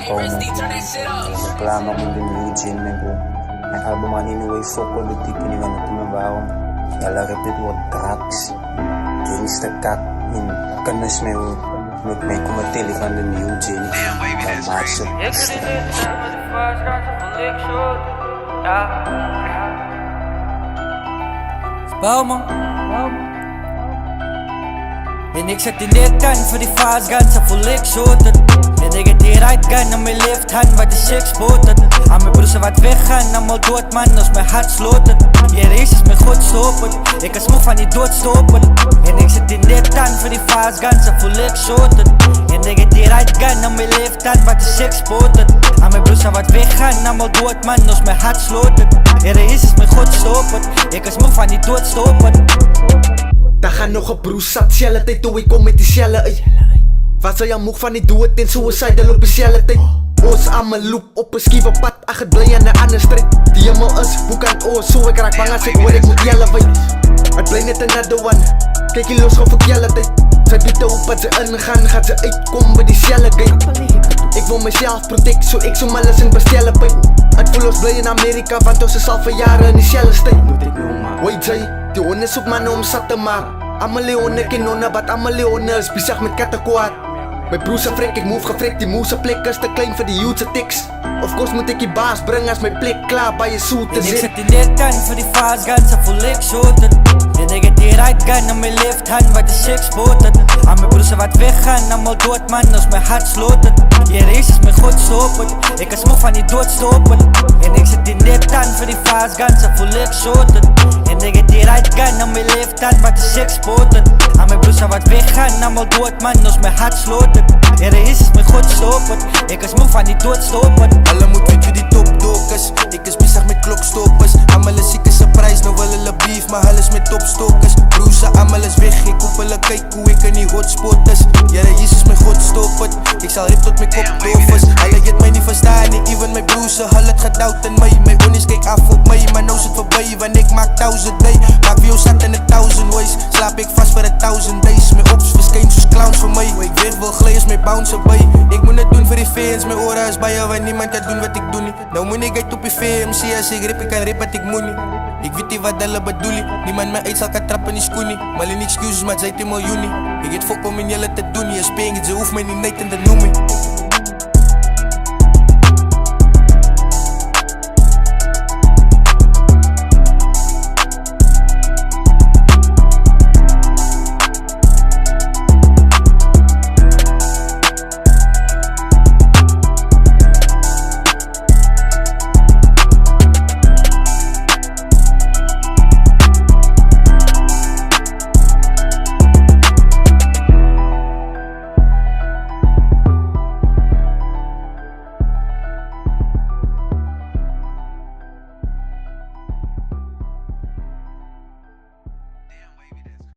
Pauw man. Reklama ko din Eugene man bro. Mijn album aan anyway fokol de type niet van het me waarom. Ja, laat het dit wat drugs. Gangster kak in kennis me hoe. Met mij kom het tele van de Eugene. Dan maak ze. Ik zit in de tijd met de vuistkanten van Lickshot. Ja. Spel man. En ik zet in de kant voor die vuistkanten van Lickshot. En ik heb die right gun aan mijn left hand waar de six boten. Aan mijn broers wat weggaan, allemaal dood man als mijn hart sloten. Je race is mijn God stoppen, ik kan smoke van die dood stoppen. En ik zit in de kant voor die vuistkanten van Lickshot. En ik heb die right gun aan mijn left hand waar de six boten. Aan mijn broers wat weggaan, allemaal dood man als mijn hart sloten. Je race is mijn God stoppen, ik kan smoke van die dood stoppen. Daar gaan nog een broer zat sjelle tijd toe ik kom met die sjelle ey. Wat zou je moeg van die doe het in suicide op een sjelle tijd. Ons aan mijn loop op een skieve pad, ach het blij aan de andere streek. Die helemaal is, hoe kan oor zo ik raak bang als ik hoor ik moet jellen weet. Het blij net another one, kijk je los of ik jelle tijd. Zij biedt op wat ze ingaan, gaat ze uitkomen bij die sjelle game. Ik wil mezelf protect, zo ik zo alles in bestellen pijn. Het voel ons blij in Amerika, want ons is al voor jaren in die sjelle steen. Weet jy, die honde zoekt mannen om zat te maken. Allemaal leonen ken nonna, wat allemaal leonen is bezig met katten kwaad. Mijn broers zijn frek, ik move gefrekt, die moese plek is te klein voor die youthse tiks. Of course moet ik je baas brengen als mijn plek klaar bij je zoet te En ik zitten. zit in de kant voor die vuistkanten van Lickshot. En ik heb die right gun aan mijn left hand waar de six boten. Aan mijn broers wat weggaan, allemaal dood man als mijn hart sloten. Je race is mijn God stoppen, ik kan smoke van die dood stoppen. En ik zit in de kant voor die vuistkanten van Lickshot. En ik heb die right gun aan mijn left hand waar de six boten. Aan mijn broers wat weggaan, allemaal dood man als mijn hart sloten. Je race is mijn God stoppen, ik kan smoke van die dood stoppen. Alle moet weet wie die topdokers. Ik is bezig met klokstoppers. Allemaal is zieke surprise, nou wil hulle beef, maar hulle is met topstokers. Broers, allemaal is weg, ik hoop hulle kyk hoe ik in die hotspot is. Jere, Jesus my God stop het, ik zal rip tot my kop doof is. Hulle het my nie verstaan nie, even my broers, hulle het gedoubt in my. My onies kyk af op my, maar nou sit voorbij, want ik maak 1000 day. Maak wie jou sat in 1000 ways, slaap ik vast vir 1000 days. My ops verskyn soos clowns vir my, ek weet wel glij is my bounce erbij. Ik moet het doen vir die fans, my ore is baie, want niemand kan doen wat ik doe nie. Nou moet ik uit op die VMC, as ek rip, ek kan rip wat ek moet nie. Ik weet nie wat hulle bedoel nie, niemand my uit sal kan trap in die skoen nie. Maar hulle nie excuses, maar sy het 'n miljoen nie. Ek het fok om in julle te doen nie, as paying, ze hoef my nie net in te noem nie.